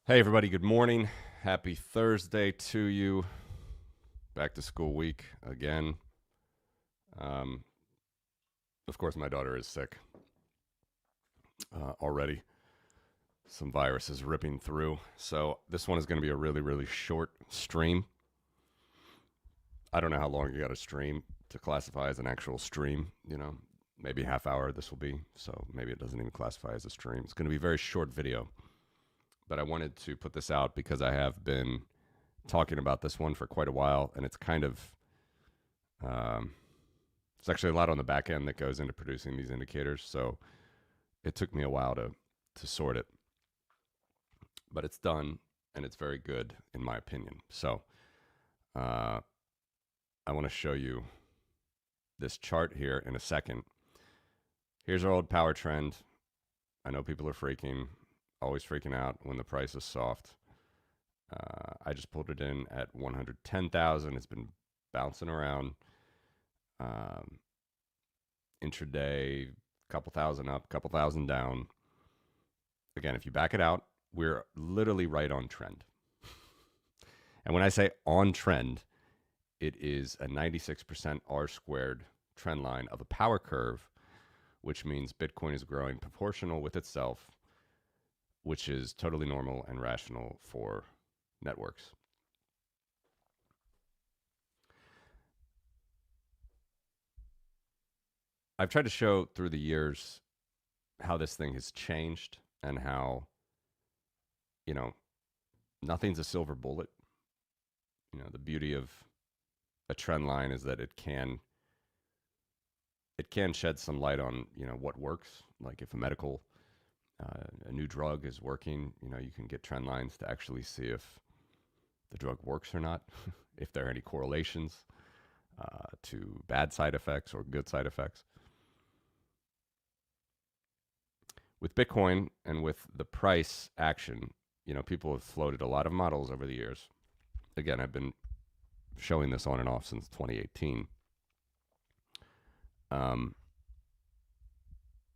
Hey, everybody, good morning. Happy Thursday to you. Back to school week again. Um, of course, my daughter is sick already. Some virus is ripping through. So, this one is going to be a really, really short stream. I don't know how long you got to stream to classify as an actual stream. Maybe half hour this will be. So, maybe it doesn't even classify as a stream. It's going to be a very short video. But I wanted to put this out because I have been talking about this one for quite a while, and it's kind of it's actually a lot on the back end that goes into producing these indicators. So it took me a while to sort it, but it's done, and it's very good in my opinion. So I want to show you this chart here in a second. Here's our old power trend. I know people are always freaking out when the price is soft. I just pulled it in at 110,000. It's been bouncing around. Intraday, couple thousand up, couple thousand down. Again, if you back it out, we're literally right on trend. And when I say on trend, it is a 96% R squared trend line of a power curve, which means Bitcoin is growing proportional with itself, which is totally normal and rational for networks. I've tried to show through the years how this thing has changed and how, nothing's a silver bullet. The beauty of a trend line is that it can shed some light on, what works. Like if a new drug is working, you can get trend lines to actually see if the drug works or not, if there are any correlations to bad side effects or good side effects. With Bitcoin and with the price action, people have floated a lot of models over the years. Again, I've been showing this on and off since 2018.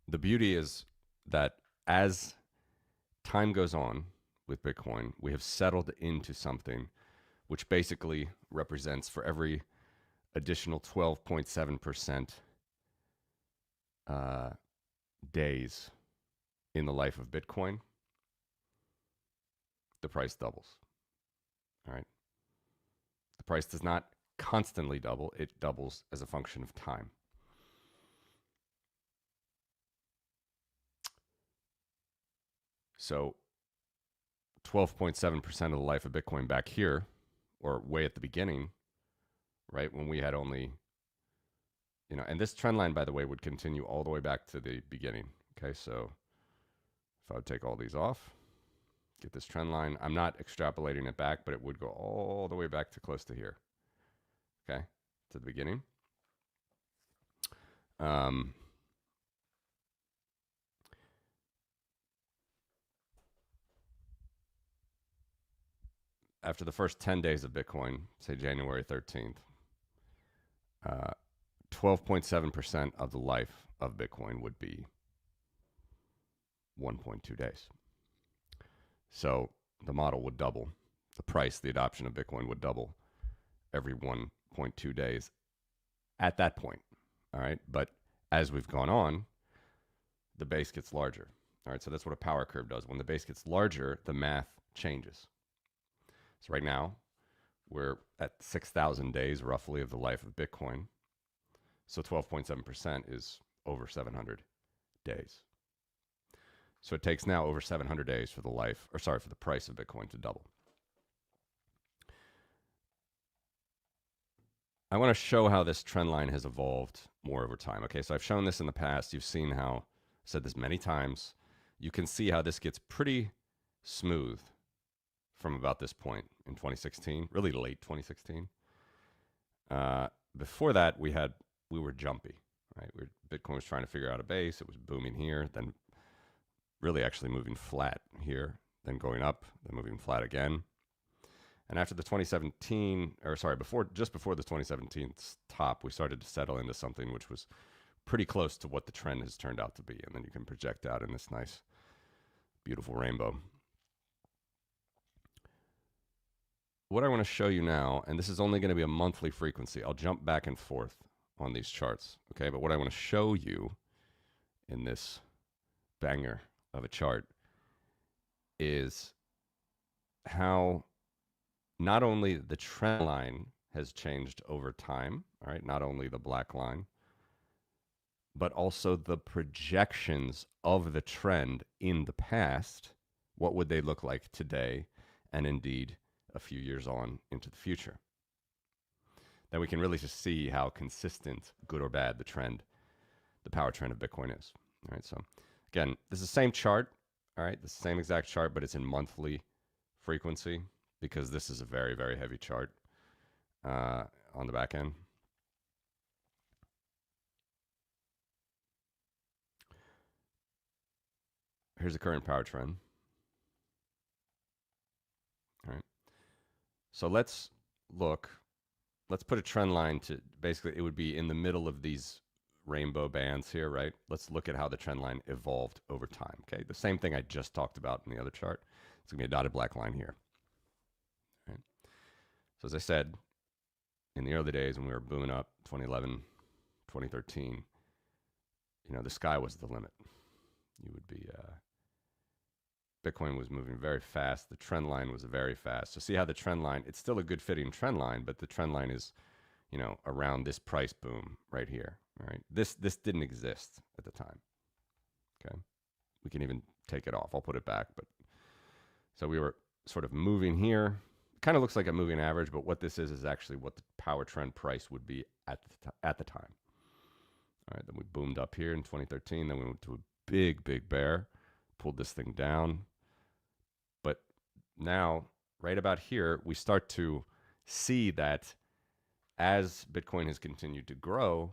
The beauty is that as time goes on with Bitcoin, we have settled into something which basically represents for every additional 12.7% days in the life of Bitcoin, the price doubles. All right. The price does not constantly double, it doubles as a function of time. So 12.7% of the life of Bitcoin back here, or way at the beginning, right, when we had only, and this trend line, by the way, would continue all the way back to the beginning. Okay, so if I would take all these off, get this trend line, I'm not extrapolating it back, but it would go all the way back to close to here. Okay, to the beginning. After the first 10 days of Bitcoin, say January 13th, 12.7% of the life of Bitcoin would be 1.2 days. So the model would double. The price, the adoption of Bitcoin would double every 1.2 days at that point. All right. But as we've gone on, the base gets larger. All right. So that's what a power curve does. When the base gets larger, the math changes. So right now, we're at 6,000 days roughly of the life of Bitcoin. So 12.7% is over 700 days. So it takes now over 700 days for the price of Bitcoin to double. I want to show how this trend line has evolved more over time. Okay, so I've shown this in the past. You've seen how, I've said this many times. You can see how this gets pretty smooth from about this point in 2016, really late 2016. Before that, we were jumpy, right? Bitcoin was trying to figure out a base. It was booming here, then really actually moving flat here, then going up, then moving flat again. And after the 2017, just before the 2017 top, we started to settle into something which was pretty close to what the trend has turned out to be. And then you can project out in this nice, beautiful rainbow. what I want to show you now, and this is only going to be a monthly frequency. I'll jump back and forth on these charts, okay? But what I want to show you in this banger of a chart is how not only the trend line has changed over time, all right, not only the black line, but also the projections of the trend in the past. What would they look like today and indeed a few years on into the future? Then we can really just see how consistent, good or bad, the trend, the power trend of Bitcoin is. All right, so again, this is the same chart, all right, the same exact chart, but it's in monthly frequency because this is a very, very heavy chart on the back end. Here's the current power trend. All right. So let's look. Let's put a trend line to basically it would be in the middle of these rainbow bands here, right? Let's look at how the trend line evolved over time. Okay. The same thing I just talked about in the other chart. It's gonna be a dotted black line here. Right. So as I said, in the early days when we were booming up 2011, 2013, you know, the sky was the limit. You would be Bitcoin was moving very fast. The trend line was very fast. So see how the trend line, it's still a good fitting trend line, but the trend line is, you know, around this price boom right here. All right. This didn't exist at the time. Okay. We can even take it off. I'll put it back. But so we were sort of moving here. Kind of looks like a moving average, but what this is actually what the power trend price would be at the time. All right. Then we boomed up here in 2013. Then we went to a big, big bear, pulled this thing down. But now, right about here, we start to see that as Bitcoin has continued to grow,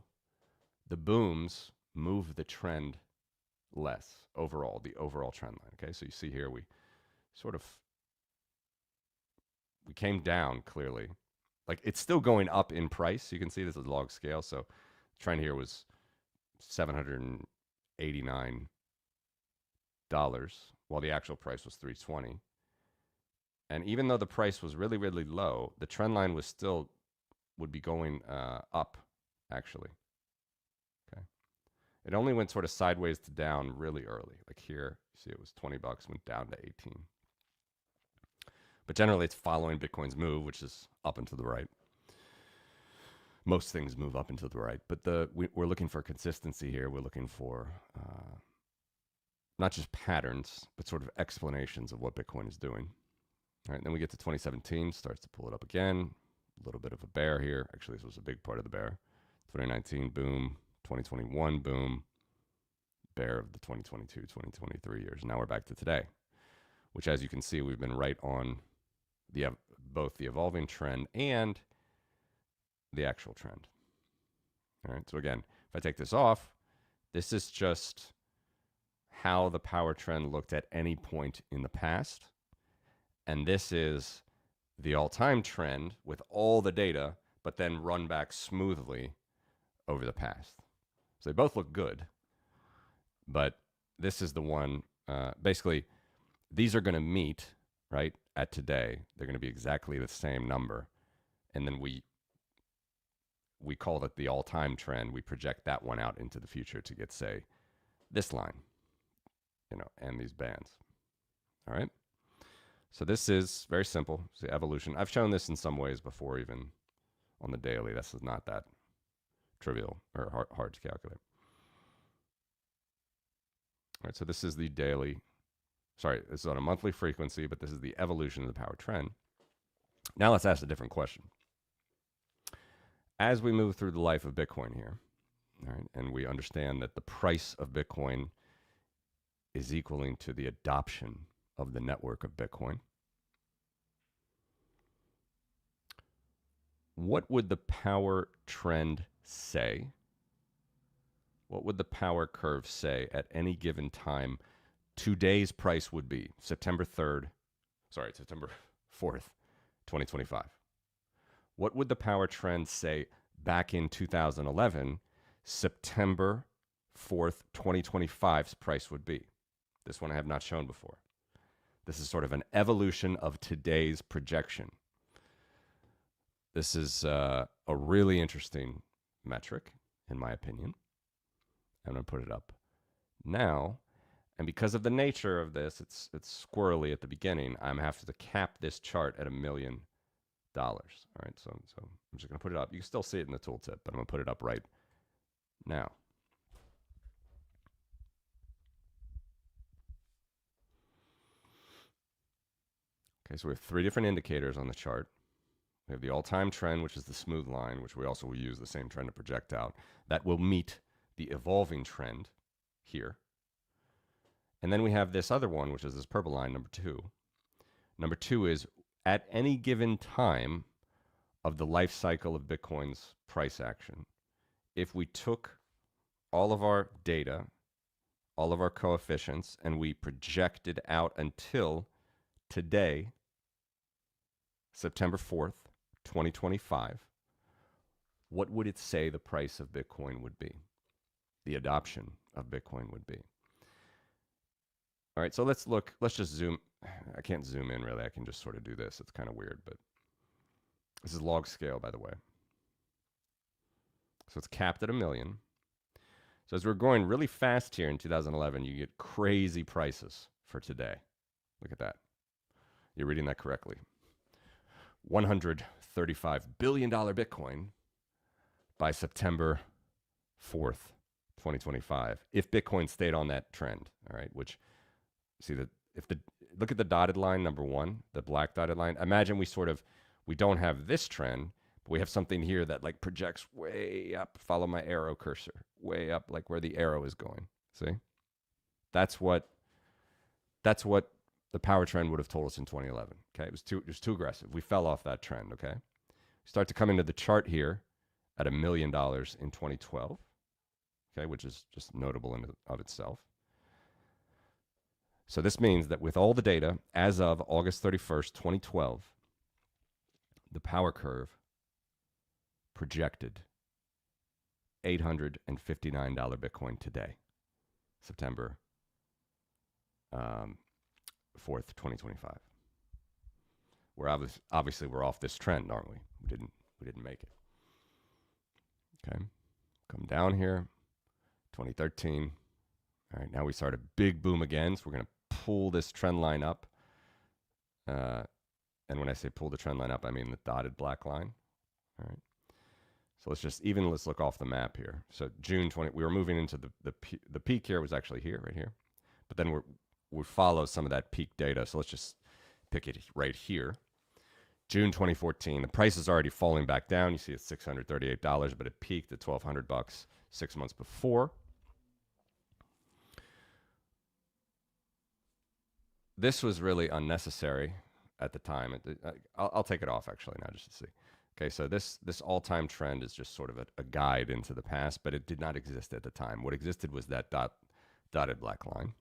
the booms move the trend less overall, the overall trend line. Okay, so you see here we sort of we came down clearly. Like it's still going up in price. You can see this is log scale. So the trend here was $789, while the actual price was $320. And even though the price was really, really low, the trend line was still would be going up, actually. Okay. It only went sort of sideways to down really early. Like here, you see it was 20 bucks, went down to 18. But generally, it's following Bitcoin's move, which is up and to the right. Most things move up and to the right. But we're looking for consistency here. We're looking for not just patterns, but sort of explanations of what Bitcoin is doing. All right, then we get to 2017, starts to pull it up again. A little bit of a bear here. Actually, this was a big part of the bear. 2019, boom. 2021, boom. Bear of the 2022, 2023 years. Now we're back to today, which, as you can see, we've been right on both the evolving trend and the actual trend. All right, so again, if I take this off, this is just how the power trend looked at any point in the past. And this is the all-time trend with all the data, but then run back smoothly over the past. So they both look good, but this is the one, basically, these are going to meet, right, at today. They're going to be exactly the same number. And then we call it the all-time trend. We project that one out into the future to get, say, this line, you know, and these bands. All right. So this is very simple. It's the evolution. I've shown this in some ways before, even on the daily. This is not that trivial or hard to calculate. All right, so this is the daily. Sorry, this is on a monthly frequency, but this is the evolution of the power trend. Now let's ask a different question. As we move through the life of Bitcoin here, all right, and we understand that the price of Bitcoin is equaling to the adoption of the network of Bitcoin, what would the power trend say? What would the power curve say at any given time today's price would be? September 4th, 2025. What would the power trend say back in 2011, September 4th, 2025's price would be? This one I have not shown before. This is sort of an evolution of today's projection. This is a really interesting metric, in my opinion. I'm going to put it up now. And because of the nature of this, it's squirrely at the beginning. I'm going to have to cap this chart at $1 million. All right, so I'm just going to put it up. You can still see it in the tooltip, but I'm going to put it up right now. Okay, so we have 3 different indicators on the chart. We have the all-time trend, which is the smooth line, which we also will use the same trend to project out. That will meet the evolving trend here. And then we have this other one, which is this purple line, number 2. Number 2 is at any given time of the life cycle of Bitcoin's price action, if we took all of our data, all of our coefficients, and we projected out until today, September 4th, 2025, what would it say the price of Bitcoin would be? The adoption of Bitcoin would be. All right, so let's just zoom. I can't zoom in really. I can just sort of do this. It's kind of weird, but this is log scale, by the way. So it's capped at 1 million. So as we're going really fast here in 2011, you get crazy prices for today. Look at that. You're reading that correctly. $135 billion Bitcoin by September 4th, 2025. If Bitcoin stayed on that trend, all right, which, see that if the, look at the dotted line, number 1, the black dotted line. Imagine we don't have this trend, but we have something here that like projects way up. Follow my arrow cursor, way up, like where the arrow is going. See? That's what the power trend would have told us in 2011. Okay, it was too aggressive. We fell off that trend. Okay, start to come into the chart here at $1 million in 2012. Okay, which is just notable in of itself. So this means that with all the data as of August 31st, 2012, the power curve projected $859 Bitcoin today, September 4th, 2025. We're obviously we're off this trend, aren't we? We didn't make it. Okay, come down here, 2013. All right, now we start a big boom again. So we're going to pull this trend line up. And when I say pull the trend line up, I mean the dotted black line. All right. So let's look off the map here. So June 20, we were moving into the peak here was actually here, right here. But then we follow some of that peak data. So let's just pick it right here. June 2014, the price is already falling back down. You see it's $638, but it peaked at $1,200 6 months before. This was really unnecessary at the time. I'll take it off actually now just to see. Okay, so this all-time trend is just sort of a guide into the past, but it did not exist at the time. What existed was that dotted black line.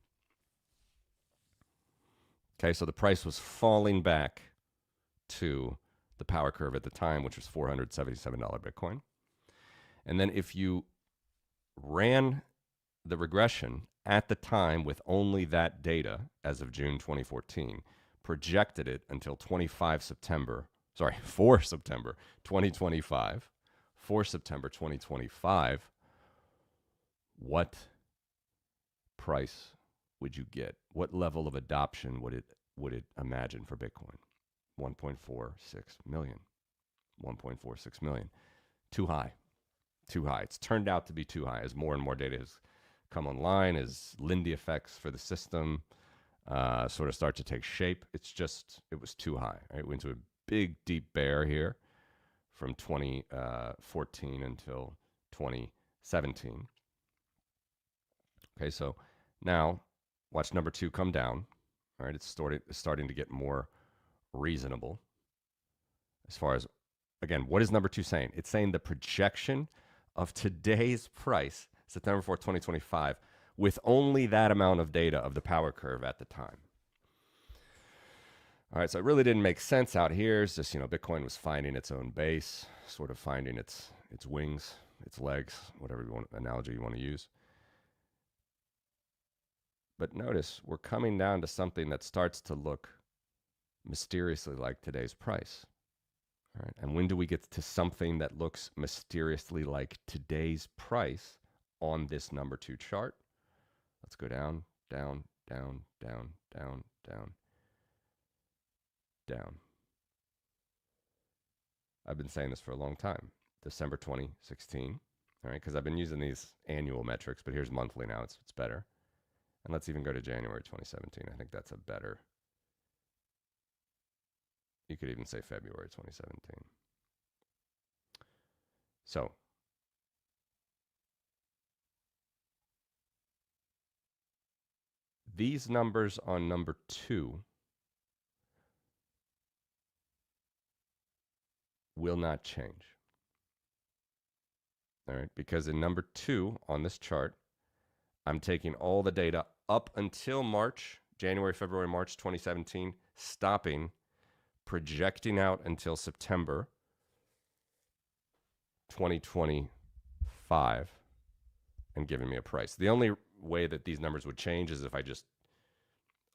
Okay, so the price was falling back to the power curve at the time, which was $477 Bitcoin. And then if you ran the regression at the time with only that data as of June 2014, projected it until 4 September 2025, 4 September 2025, what price would you get? What level of adoption would it imagine for Bitcoin? 1.46 million. 1.46 million. Too high. Too high. It's turned out to be too high as more and more data has come online, as Lindy effects for the system sort of start to take shape. It was too high. Right? We went to a big, deep bear here from 2014 until 2017. Okay, so now watch number 2 come down. All right, it's starting to get more reasonable as far as, again, what is number 2 saying? It's saying the projection of today's price, September 4th, 2025, with only that amount of data of the power curve at the time. All right, so it really didn't make sense out here. It's just, Bitcoin was finding its own base, sort of finding its wings, its legs, whatever analogy you want to use. But notice we're coming down to something that starts to look mysteriously like today's price. All right. And when do we get to something that looks mysteriously like today's price on this number 2 chart? Let's go down, down, down, down, down, down, down. I've been saying this for a long time. December 2016. All right, because I've been using these annual metrics, but here's monthly now. It's better. And let's even go to January 2017. I think that's a better. You could even say February 2017. So these numbers on number 2 will not change. All right, because in number 2 on this chart, I'm taking all the data up until March, January, February, March 2017, stopping, projecting out until September 2025, and giving me a price. The only way that these numbers would change is if I just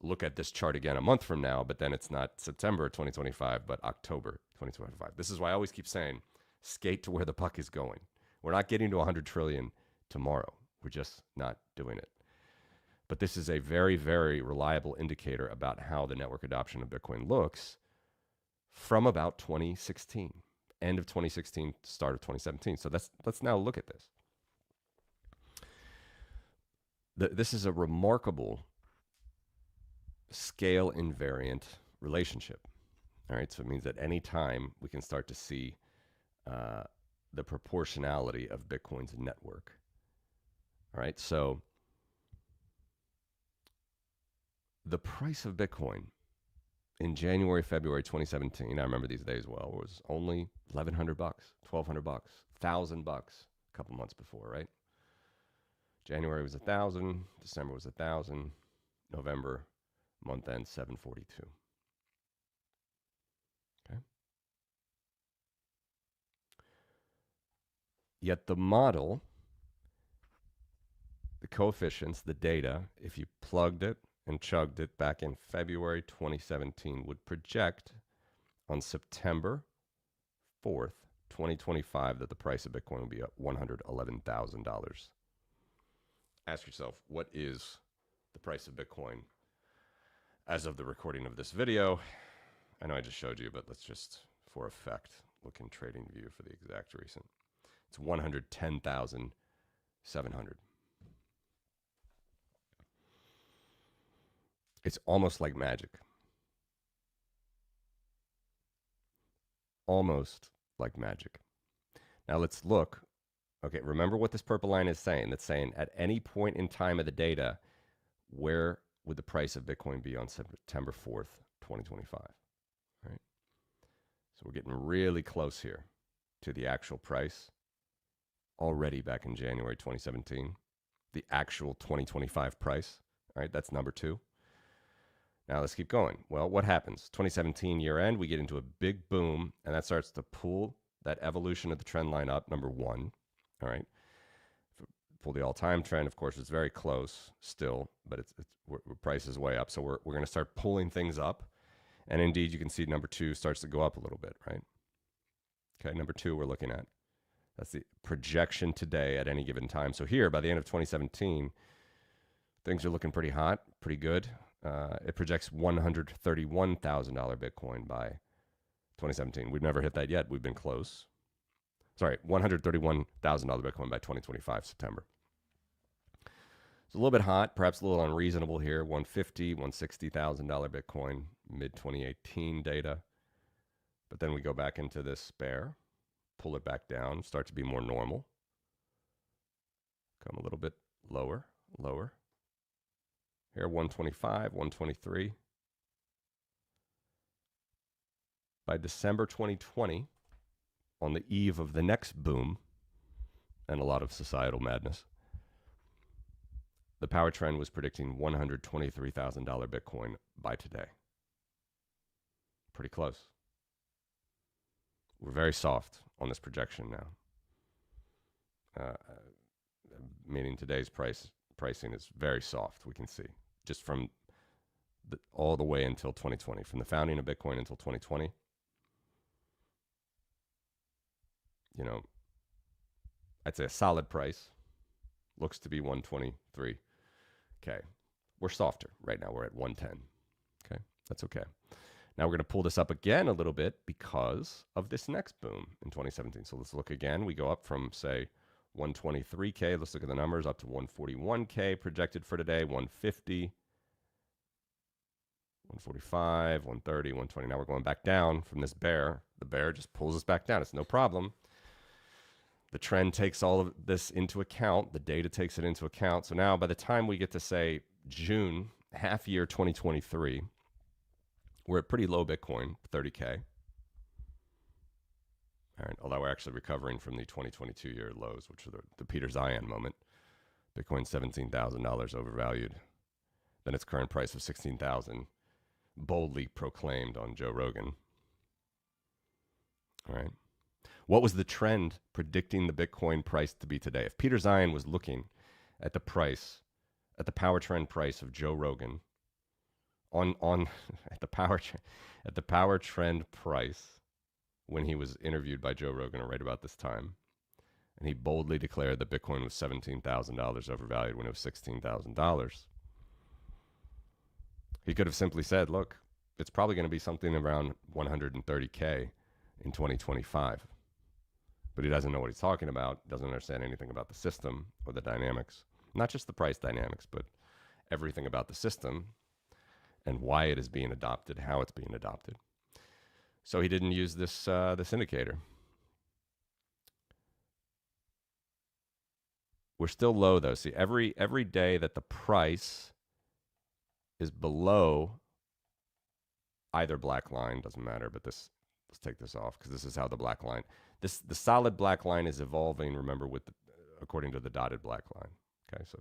look at this chart again a month from now, but then it's not September 2025, but October 2025. This is why I always keep saying, skate to where the puck is going. We're not getting to 100 trillion tomorrow. We're just not doing it. But this is a very, very reliable indicator about how the network adoption of Bitcoin looks from about 2016, end of 2016, start of 2017. So let's now look at this. This is a remarkable scale invariant relationship. All right, so it means that any time we can start to see the proportionality of Bitcoin's network. All right, so the price of Bitcoin in January, February 2017, I remember these days well, was only $1,100, $1,200, $1,000 a couple months before, right? January was 1,000, December was 1,000, November month end 742. Okay. Yet the model, the coefficients, the data, if you plugged it and chugged it back in February 2017, would project on September 4th, 2025, that the price of Bitcoin will be at $111,000. Ask yourself, what is the price of Bitcoin as of the recording of this video? I know I just showed you, but let's just, for effect, look in TradingView for the exact recent. It's 110,700. It's almost like magic. Almost like magic. Now let's look. Okay, remember what this purple line is saying. That's saying at any point in time of the data, where would the price of Bitcoin be on September 4th, 2025? All right. So we're getting really close here to the actual price already back in January 2017. The actual 2025 price. All right, that's number 2. Now let's keep going. Well, what happens? 2017 year end, we get into a big boom, and that starts to pull that evolution of the trend line up, number 1. All right. Pull the all-time trend, of course, it's very close still, but price is way up. So we're going to start pulling things up. And indeed, you can see number 2 starts to go up a little bit, right? Okay, number 2 we're looking at. That's the projection today at any given time. So here, by the end of 2017, things are looking pretty hot, pretty good. It projects $131,000 Bitcoin by 2017. We've never hit that yet. We've been close. Sorry, $131,000 Bitcoin by 2025 September. It's a little bit hot, perhaps a little unreasonable here. $150,000, $160,000 Bitcoin, mid 2018 data. But then we go back into this bear, pull it back down, start to be more normal. Come a little bit lower, lower. Here, 125, 123. By December 2020, on the eve of the next boom and a lot of societal madness, the power trend was predicting $123,000 Bitcoin by today. Pretty close. We're very soft on this projection now. Meaning today's pricing is very soft, we can see. Just from all the way until 2020, from the founding of Bitcoin until 2020. you know, I'd say a solid price. Looks to be 123. Okay. We're softer right now. We're at 110. Okay. That's okay. Now we're going to pull this up again a little bit because of this next boom in 2017. So let's look again. We go up from, say, 123K. Let's look at the numbers up to 141K projected for today, 150, 145, 130, 120. Now we're going back down from this bear. The bear just pulls us back down. It's no problem. The trend takes all of this into account. The data takes it into account. So now by the time we get to, say, June, half year 2023, we're at pretty low Bitcoin, 30K. All right, although we're actually recovering from the 2022 year lows, which are the Peter Zion moment. Bitcoin $17,000 overvalued. Then its current price of 16,000, boldly proclaimed on Joe Rogan. All right. What was the trend predicting the Bitcoin price to be today? If Peter Zion was looking at the price, at the power trend price of Joe Rogan, on at the power trend price when he was interviewed by Joe Rogan right about this time, and he boldly declared that Bitcoin was $17,000 overvalued when it was $16,000. He could have simply said, look, it's probably going to be something around 130K in 2025. But he doesn't know what he's talking about, doesn't understand anything about the system or the dynamics. Not just the price dynamics, but everything about the system and why it is being adopted, how it's being adopted. So he didn't use this indicator. We're still low though. See, every day that the price is below either black line, doesn't matter, but let's take this off because this is how the black line, the solid black line is evolving, remember, according to the dotted black line. Okay, so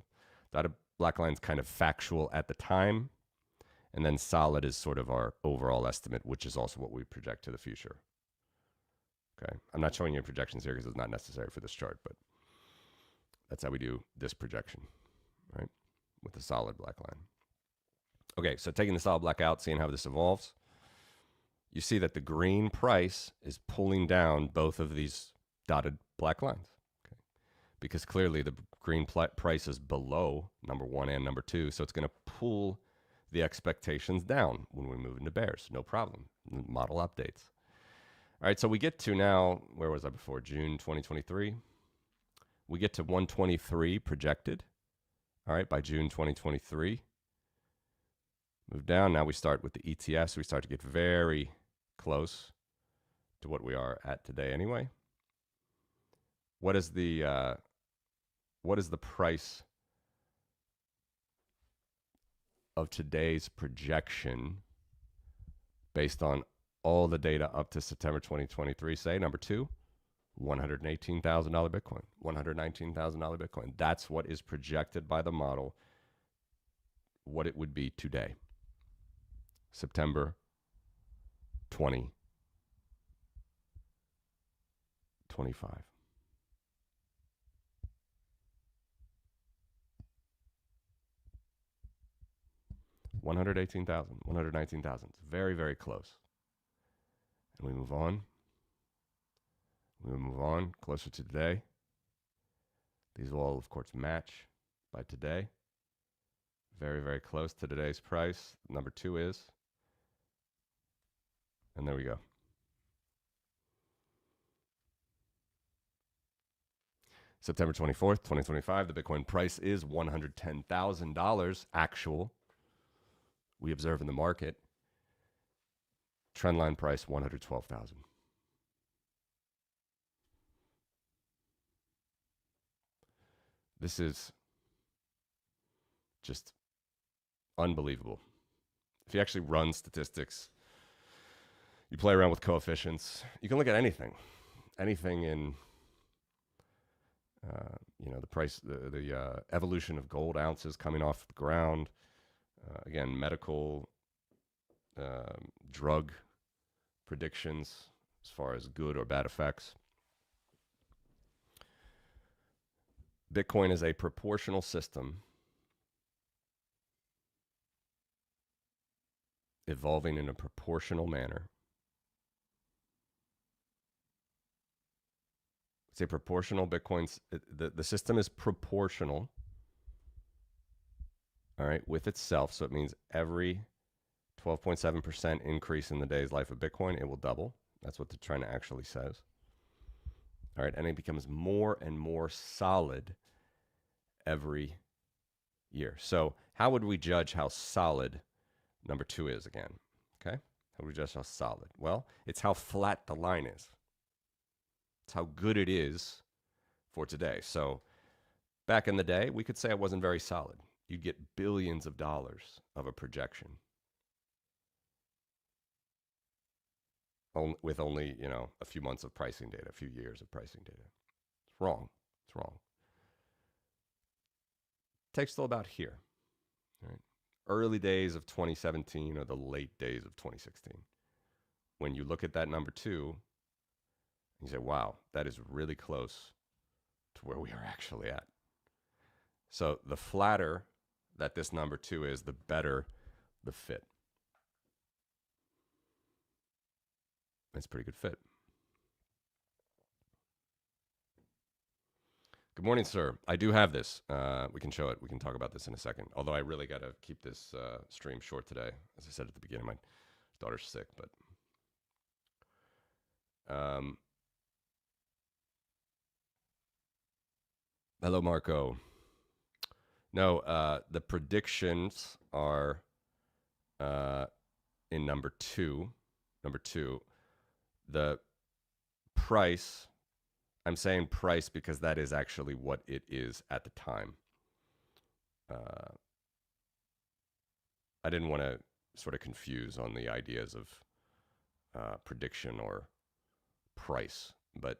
dotted black line is kind of factual at the time, and then solid is sort of our overall estimate, which is also what we project to the future. Okay, I'm not showing you projections here because it's not necessary for this chart, but that's how we do this projection, right, with the solid black line. Okay, so taking the solid black out, seeing how this evolves, you see that the green price is pulling down both of these dotted black lines. Okay, because clearly the green price is below number one and number two, so it's going to pull the expectations down when we move into bears. No problem. Model updates. All right, so we get to now, where was I before? June 2023. We get to 123 projected. All right, by June 2023. Move down. Now we start with the ETFs. We start to get very close to what we are at today anyway. What is the price of today's projection based on all the data up to September 2023? Say number two, $118,000 Bitcoin, $119,000 Bitcoin. That's what is projected by the model, what it would be today, September 2025. $118,000, $119,000. It's very, very close. And we move on. We move on closer to today. These will all, of course, match by today. Very, very close to today's price. Number two is. And there we go. September 24th, 2025, the Bitcoin price is $110,000 actual. We observe in the market. Trendline price, $112,000. This is just unbelievable. If you actually run statistics, you play around with coefficients, you can look at anything in, the price, the evolution of gold ounces coming off the ground. Again, medical, drug predictions as far as good or bad effects. Bitcoin is a proportional system evolving in a proportional manner. Say proportional Bitcoins. The system is proportional, all right, with itself. So it means every 12.7% increase in the day's life of Bitcoin, it will double. That's what the trend actually says. All right, and it becomes more and more solid every year. So how would we judge how solid number 2 is again? Okay, how would we judge how solid? Well, it's how flat the line is. It's how good it is for today. So back in the day, we could say it wasn't very solid. You'd get billions of dollars of a projection with only, a few months of pricing data, a few years of pricing data. It's wrong. It's wrong. Takes till about here. Right? Early days of 2017 or the late days of 2016. When you look at that number 2, you say, wow, that is really close to where we are actually at. So the flatter that this number 2 is, the better the fit. It's a pretty good fit. Good morning, sir. I do have this. We can show it. We can talk about this in a second. Although I really got to keep this stream short today. As I said at the beginning, my daughter's sick, but hello, Marco. No, the predictions are in number 2. Number 2, the price. I'm saying price because that is actually what it is at the time. I didn't want to sort of confuse on the ideas of prediction or price, but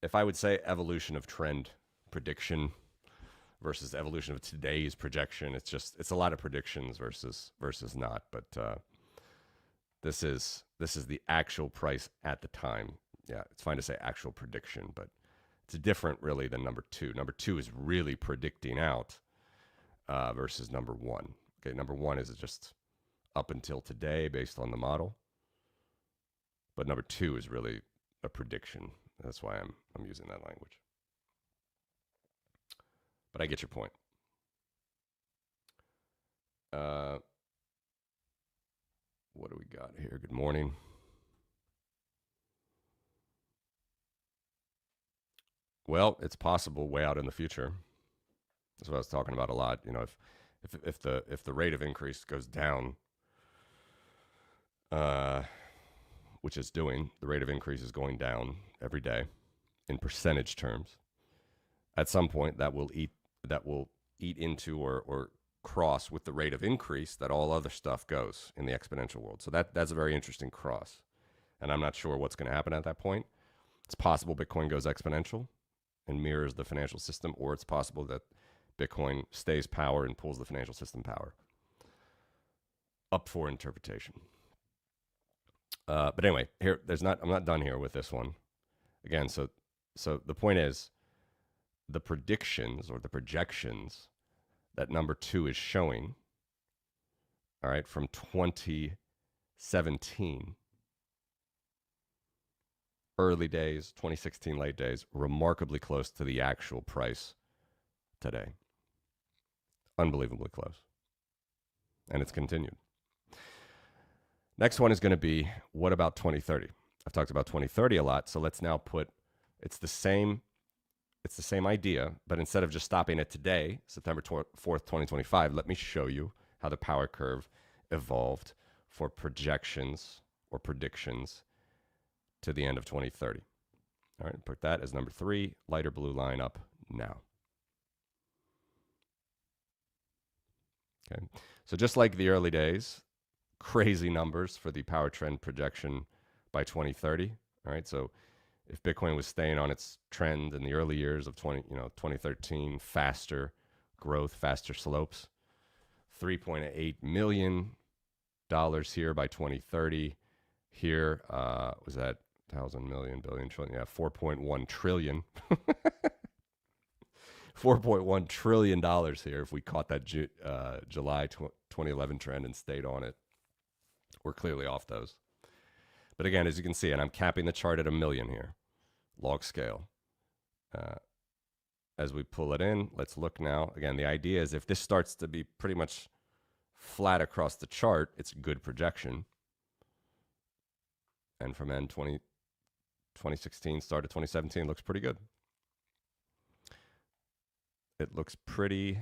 if I would say evolution of trend prediction versus evolution of today's projection, it's a lot of predictions versus not, but this is the actual price at the time. Yeah, it's fine to say actual prediction, but it's different really than number 2. Number 2 is really predicting out versus number 1. Okay, number 1 is just up until today based on the model, but number 2 is really a prediction. That's why I'm using that language. But I get your point. What do we got here? Good morning. Well, it's possible way out in the future. That's what I was talking about a lot. If the rate of increase goes down, which it's doing, the rate of increase is going down every day in percentage terms. At some point, that will eat into or cross with the rate of increase that all other stuff goes in the exponential world. So that's a very interesting cross, and I'm not sure what's going to happen at that point. It's possible Bitcoin goes exponential and mirrors the financial system, or it's possible that Bitcoin stays power and pulls the financial system power. Up for interpretation. But anyway, I'm not done here with this one. Again, so the point is, the predictions or the projections that number 2 is showing, all right, from 2017, early days, 2016 late days, remarkably close to the actual price today. Unbelievably close. And it's continued. Next one is going to be, what about 2030? I've talked about 2030 a lot, so let's now it's the same idea, but instead of just stopping at today, September 4th, 2025, let me show you how the power curve evolved for projections or predictions to the end of 2030. All right, put that as number 3, lighter blue line up now. Okay, so just like the early days, crazy numbers for the power trend projection by 2030. All right, so if Bitcoin was staying on its trend in the early years of 2013, faster growth, faster slopes, $3.8 million here by 2030. Here was that 1,000 million, billion, trillion? Yeah, 4.1 trillion. $4.1 trillion here if we caught that July 2011 trend and stayed on it. We're clearly off those. But again, as you can see, and I'm capping the chart at 1 million here, log scale. As we pull it in, let's look now. Again, the idea is if this starts to be pretty much flat across the chart, it's good projection. And from end 2016, start of 2017, looks pretty good. It looks pretty,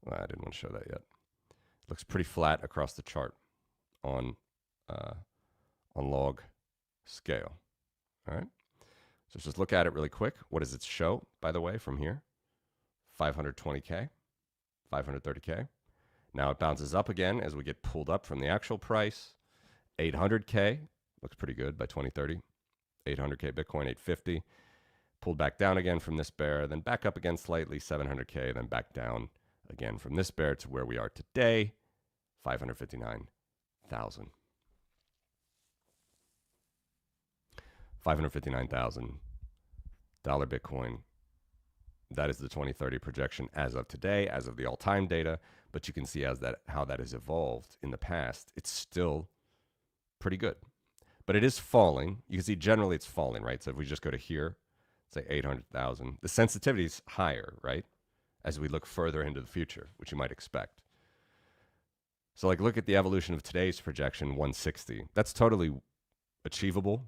well, I didn't want to show that yet. It looks pretty flat across the chart on log scale. All right. So let's just look at it really quick. What does it show, by the way, from here? 520K, 530K. Now it bounces up again as we get pulled up from the actual price. 800K, looks pretty good by 2030. 800K Bitcoin, 850. Pulled back down again from this bear, then back up again slightly, 700K, then back down again from this bear to where we are today, 559,000. $559,000 Bitcoin. That is the 2030 projection as of today, as of the all-time data. But you can see how that has evolved in the past. It's still pretty good. But it is falling. You can see generally it's falling, right? So if we just go to here, say 800,000, the sensitivity is higher, right? As we look further into the future, which you might expect. So like look at the evolution of today's projection, 160. That's totally achievable,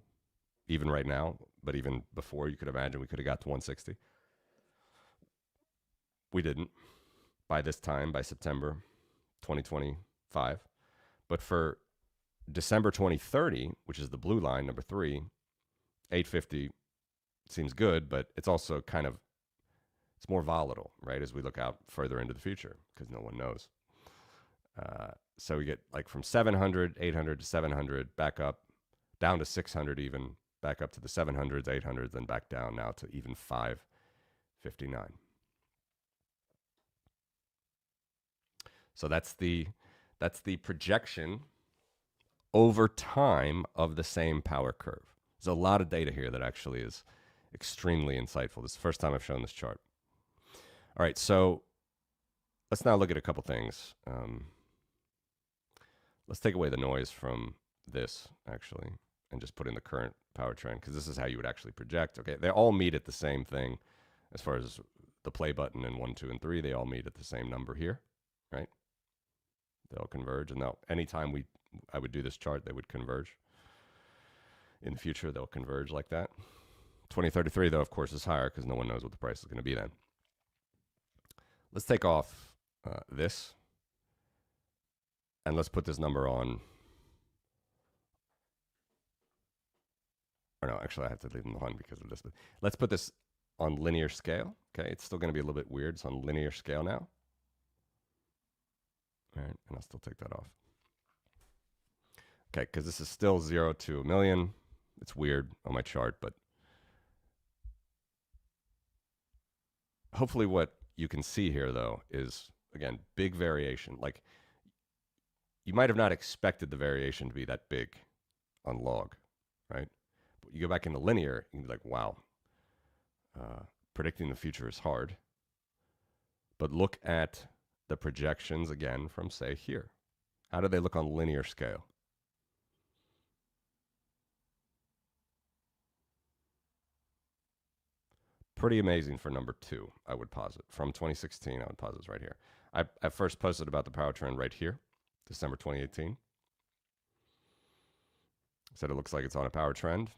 even right now, but even before, you could imagine we could have got to 160. We didn't by this time, by September 2025. But for December 2030, which is the blue line, number 3, 850 seems good, but it's also kind of, it's more volatile, right, as we look out further into the future, because no one knows. So we get like from 700, 800 to 700, back up, down to 600 even, back up to the 700s, 800s, then back down now to even 559. So that's the projection over time of the same power curve. There's a lot of data here that actually is extremely insightful. This is the first time I've shown this chart. All right, so let's now look at a couple things. Let's take away the noise from this, actually, and just put in the current power trend, because this is how you would actually project. Okay, they all meet at the same thing as far as the play button in 1, 2, and 3. They all meet at the same number here, right? They'll converge, and now anytime I would do this chart, they would converge. In the future, they'll converge like that. 2033, though, of course, is higher because no one knows what the price is going to be then. Let's take off this, and let's put this number on. Or no, actually, I have to leave them on because of this. But let's put this on linear scale. Okay, it's still going to be a little bit weird. It's on linear scale now. All right, and I'll still take that off. Okay, because this is still 0 to 1 million. It's weird on my chart, but hopefully what you can see here, though, is, again, big variation. Like, you might have not expected the variation to be that big on log, right? But you go back into linear, you can be like, wow, predicting the future is hard. But look at the projections, again, from, say, here. How do they look on linear scale? Pretty amazing for number 2, I would posit. From 2016, I would posit this right here. I first posted about the power trend right here, December 2018. Said it looks like it's on a power trend.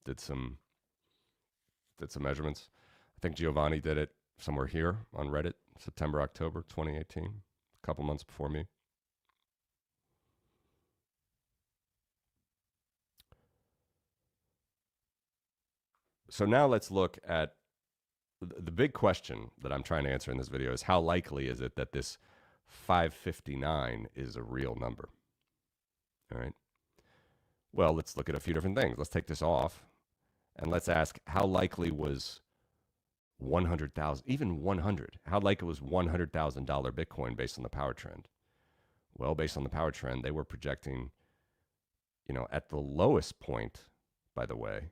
Did some measurements. I think Giovanni did it somewhere here on Reddit, September, October 2018, a couple months before me. So now let's look at the big question that I'm trying to answer in this video is how likely is it that this 559 is a real number? All right. Well, let's look at a few different things. Let's take this off and let's ask how likely was 100,000, even 100. How likely was $100,000 Bitcoin based on the power trend? Well, based on the power trend, they were projecting, at the lowest point, by the way,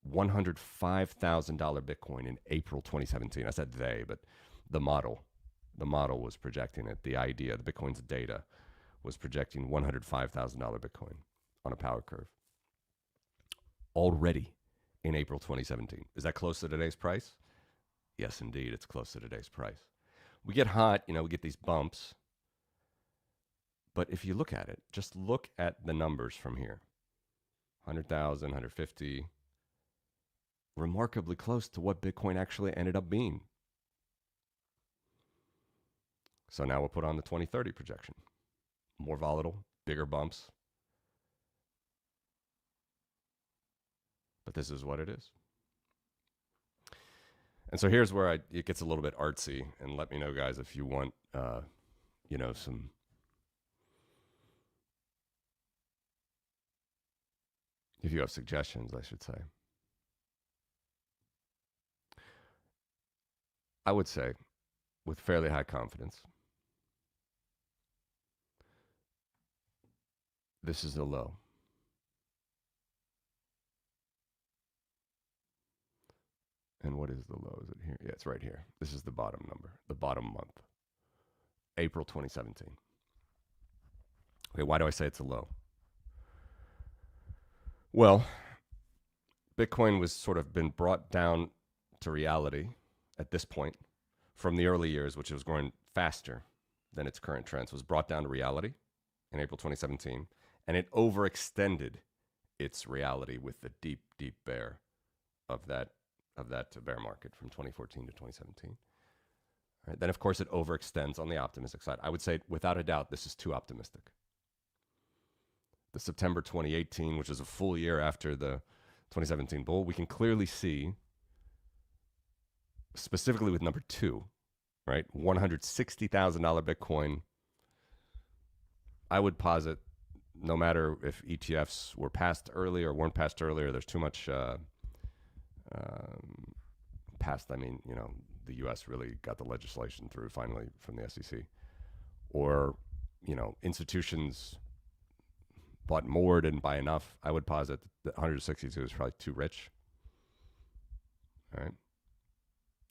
$105,000 Bitcoin in April 2017. I said they, but the model the model was projecting it. The idea, the Bitcoin's data, was projecting $105,000 Bitcoin on a power curve already in April 2017. Is that close to today's price? Yes, indeed, it's close to today's price. We get hot, we get these bumps. But if you look at it, just look at the numbers from here 100,000, 150, remarkably close to what Bitcoin actually ended up being. So now we'll put on the 2030 projection. More volatile, bigger bumps. But this is what it is. And so here's where it gets a little bit artsy. And let me know, guys, if you want, some. If you have suggestions, I should say. I would say, with fairly high confidence, this is a low. And what is the low? Is it here? Yeah, it's right here. This is the bottom number, the bottom month, April 2017. Okay, why do I say it's a low? Well, Bitcoin was sort of been brought down to reality at this point from the early years, which was growing faster than its current trends, was brought down to reality in April 2017, and it overextended its reality with the deep, deep bear of that bear market from 2014 to 2017. Right? Then, of course, it overextends on the optimistic side. I would say, without a doubt, this is too optimistic. The September 2018, which is a full year after the 2017 bull, we can clearly see, specifically with number 2, right? $160,000 Bitcoin. I would posit, no matter if ETFs were passed early or weren't passed earlier, there's too much passed. I mean, the U.S. really got the legislation through finally from the SEC, or institutions bought more, didn't buy enough. I would posit that 162 is probably too rich. All right,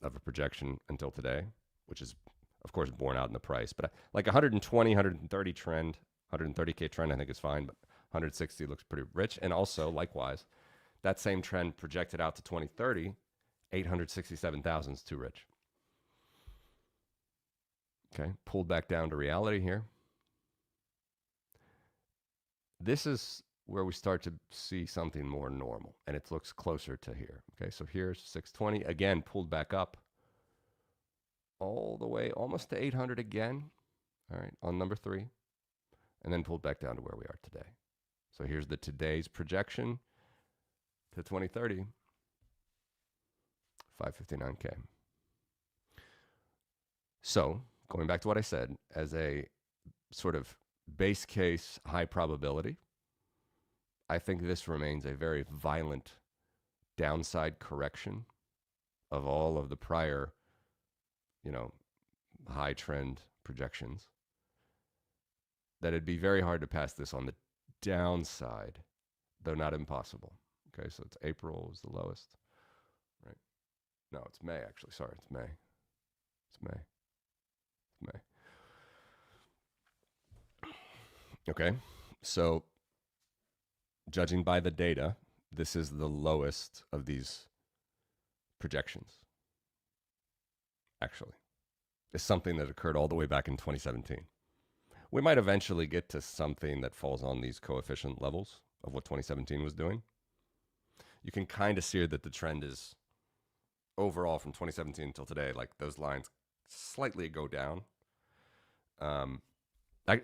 of a projection until today, which is, of course, borne out in the price. But like 120, 130 trend, 130K trend, I think is fine, but 160 looks pretty rich. And also, likewise, that same trend projected out to 2030, 867,000 is too rich. Okay, pulled back down to reality here. This is where we start to see something more normal, and it looks closer to here. Okay, so here's 620, again, pulled back up all the way almost to 800 again, all right, on number 3, and then pulled back down to where we are today. So here's the today's projection to 2030, 559K. So going back to what I said, as a sort of base case high probability, I think this remains a very violent downside correction of all of the prior, high trend projections. That it'd be very hard to pass this on the downside, though not impossible. Okay, so it's April is the lowest, right? No, it's May, actually. Sorry, it's May. It's May. It's May. Okay, so judging by the data, this is the lowest of these projections. Actually, it's something that occurred all the way back in 2017. We might eventually get to something that falls on these coefficient levels of what 2017 was doing. You can kind of see that the trend is overall from 2017 until today, like those lines slightly go down.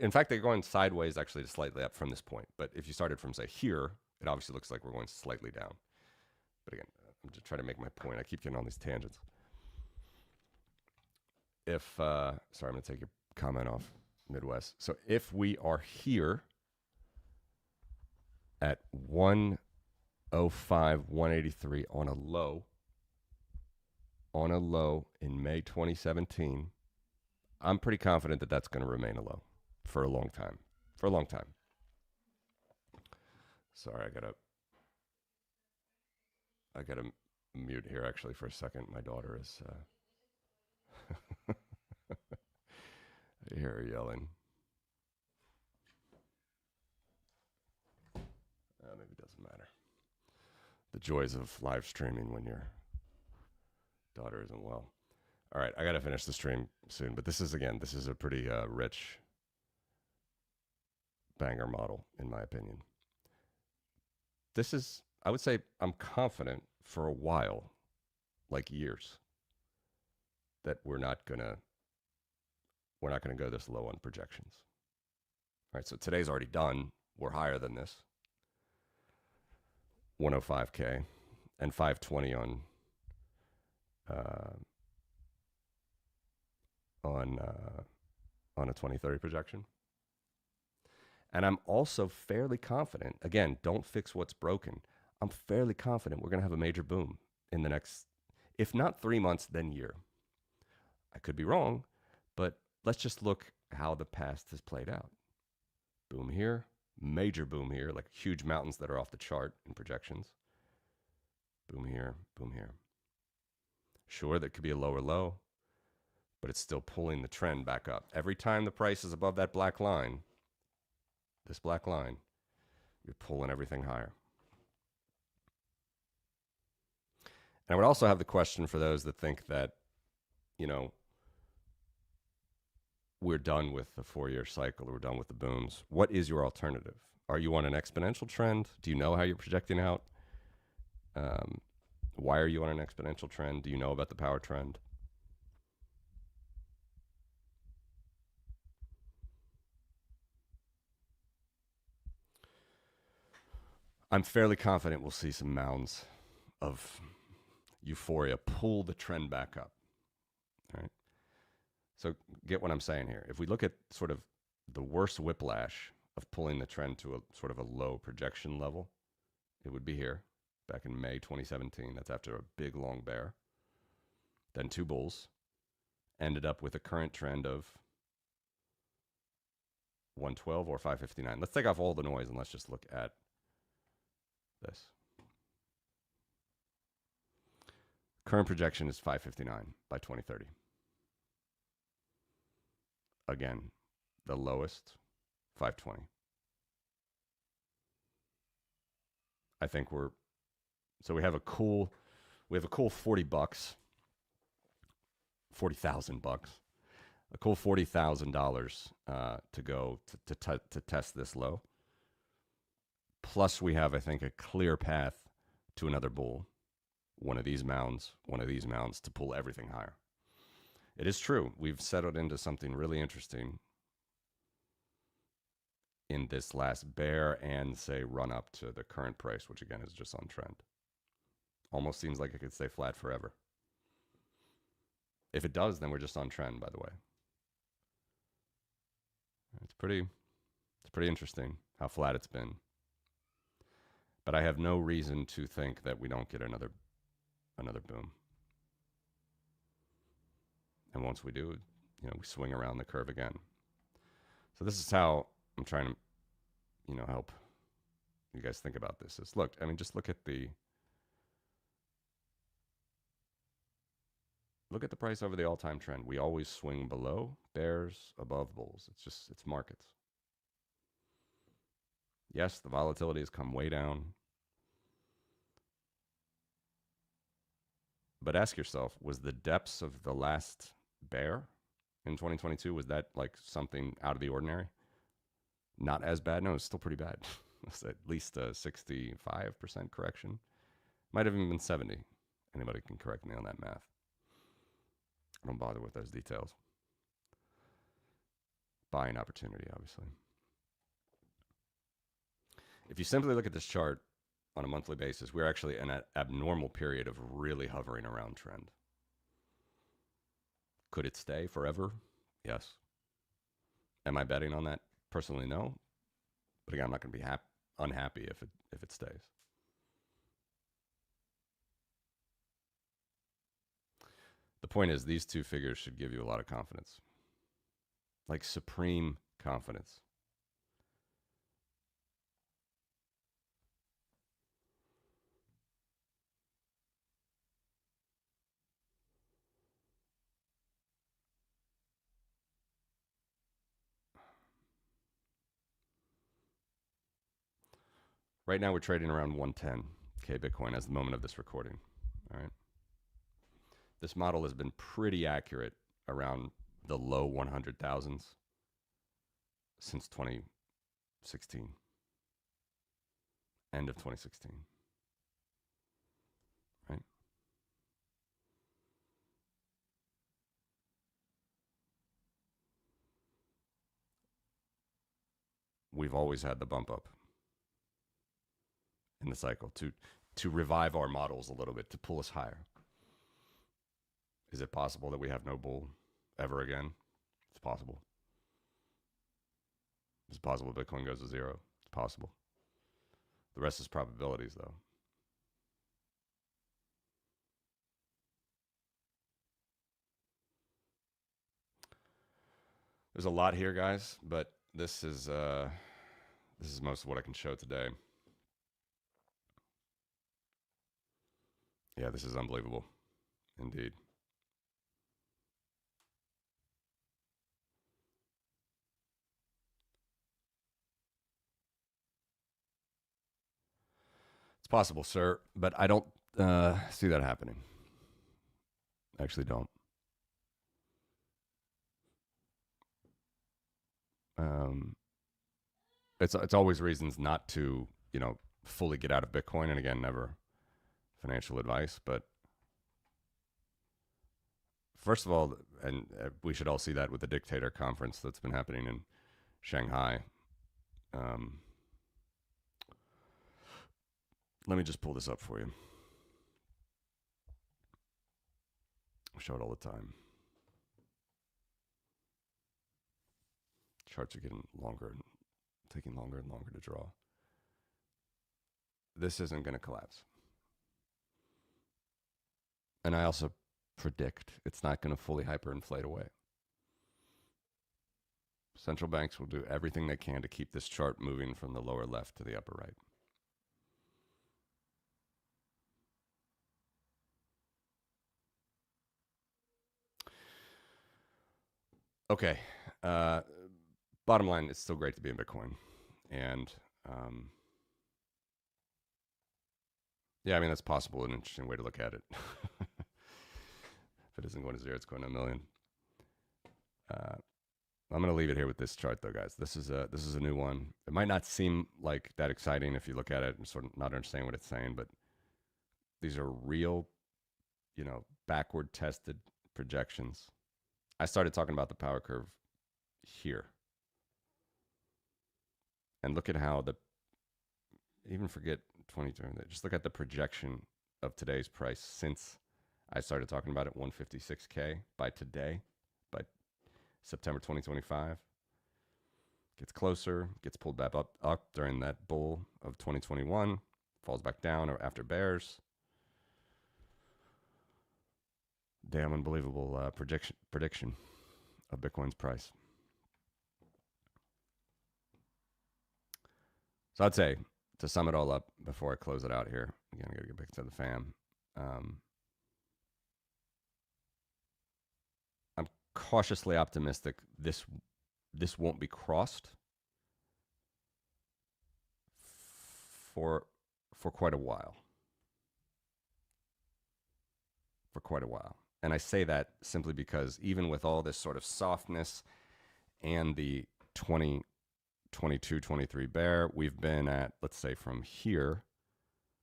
In fact, they're going sideways actually to slightly up from this point. But if you started from, say, here, it obviously looks like we're going slightly down. But again, I'm just trying to make my point. I keep getting on these tangents. Sorry, I'm going to take your comment off, Midwest. So if we are here at 105, 183 on a low in May 2017, I'm pretty confident that that's going to remain a low for a long time. Sorry, I gotta mute here actually for a second. My daughter is I hear her yelling. Maybe it doesn't matter. The joys of live streaming when your daughter isn't well. All right, I got to finish the stream soon, but this is a pretty rich banger model, in my opinion. This is, I would say, I'm confident for a while, like years, that we're not gonna go this low on projections. All right, so today's already done. We're higher than this, 105K and 520 on a 2030 projection. And I'm also fairly confident, again, don't fix what's broken. I'm fairly confident we're going to have a major boom in the next, if not 3 months, then year. I could be wrong, but let's just look how the past has played out. Boom here, major boom here, like huge mountains that are off the chart in projections. Boom here, boom here. Sure, that could be a lower low, but it's still pulling the trend back up. Every time the price is above that black line, this black line, you're pulling everything higher. And I would also have the question for those that think that, you know, we're done with the 4-year cycle, we're done with the booms. What is your alternative? Are you on an exponential trend? Do you know how you're projecting out? Why are you on an exponential trend? Do you know about the power trend? I'm fairly confident we'll see some mounds of euphoria pull the trend back up. All right. So get what I'm saying here. If we look at sort of the worst whiplash of pulling the trend to a sort of a low projection level, it would be here back in May 2017. That's after a big long bear. Then 2 bulls ended up with a current trend of 112 or 559. Let's take off all the noise and let's just look at this. Current projection is 559 by 2030. Again, the lowest, 520. I think we have a cool $40, $40,000, a cool $40,000 to go to test this low. Plus, we have, I think, a clear path to another bull, one of these mounds to pull everything higher. It is true. We've settled into something really interesting in this last bear and, say, run up to the current price, which, again, is just on trend. Almost seems like it could stay flat forever. If it does, then we're just on trend, by the way. It's pretty interesting how flat it's been. But I have no reason to think that we don't get another boom. And once we do, we swing around the curve again. So this is how I'm trying to, help you guys think about this. Just look at the price over the all-time trend. We always swing below bears, above bulls. It's markets. Yes, the volatility has come way down. But ask yourself, was the depths of the last bear in 2022, was that like something out of the ordinary? Not as bad? No, it's still pretty bad. It's at least a 65% correction. Might have even been 70. Anybody can correct me on that math. I don't bother with those details. Buying opportunity, obviously. If you simply look at this chart on a monthly basis, we're actually in an abnormal period of really hovering around trend. Could it stay forever? Yes. Am I betting on that? Personally, no. But again, I'm not going to be unhappy if it stays. The point is, these two figures should give you a lot of confidence. Like supreme confidence. Right now we're trading around 110K Bitcoin as the moment of this recording. All right. This model has been pretty accurate around the low 100,000s since 2016, end of 2016. Right. We've always had the bump up in the cycle to revive our models a little bit, to pull us higher. Is it possible that we have no bull ever again? It's possible. It's possible Bitcoin goes to zero. It's possible. The rest is probabilities, though. There's a lot here, guys, but this is most of what I can show today. Yeah, this is unbelievable, indeed. It's possible, sir, but I don't see that happening. I actually don't. It's always reasons not to, fully get out of Bitcoin. And again, never financial advice. But first of all, and we should all see that with the dictator conference that's been happening in Shanghai. Let me just pull this up for you. I show it all the time. Charts are getting longer and taking longer and longer to draw. This isn't going to collapse. And I also predict it's not going to fully hyperinflate away. Central banks will do everything they can to keep this chart moving from the lower left to the upper right. Okay. Bottom line, it's still great to be in Bitcoin. And yeah, I mean, that's possible. An interesting way to look at it. If it isn't going to zero, it's going to a million. I'm going to leave it here with this chart, though, guys. This is a new one. It might not seem like that exciting if you look at it and sort of not understand what it's saying, but these are real, backward tested projections. I started talking about the power curve here. And look at how even forget 2020, just look at the projection of today's price since I started talking about it, 156K by today, by September 2025. Gets closer, gets pulled back up during that bull of 2021, falls back down after bears. Damn unbelievable prediction of Bitcoin's price. So I'd say, to sum it all up before I close it out here, again, I got to get back to the fam. I'm cautiously optimistic this won't be crossed for quite a while. For quite a while. And I say that simply because even with all this sort of softness and the 2022, 23 bear, we've been at, let's say from here,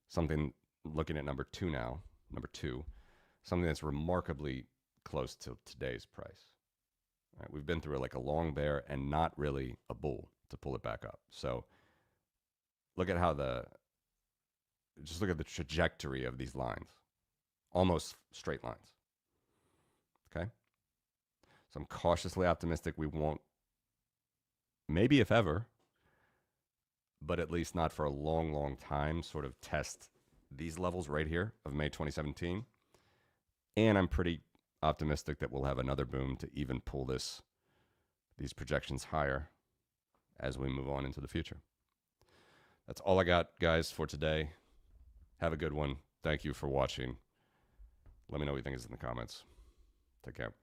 something, looking at number two, something that's remarkably close to today's price. Right? We've been through like a long bear and not really a bull to pull it back up. So look at just look at the trajectory of these lines. Almost straight lines. Okay? So I'm cautiously optimistic we won't, maybe if ever, but at least not for a long, long time, sort of test these levels right here of May 2017. And I'm pretty optimistic that we'll have another boom to even pull these projections higher as we move on into the future. That's all I got, guys, for today. Have a good one. Thank you for watching. Let me know what you think is in the comments. Take care.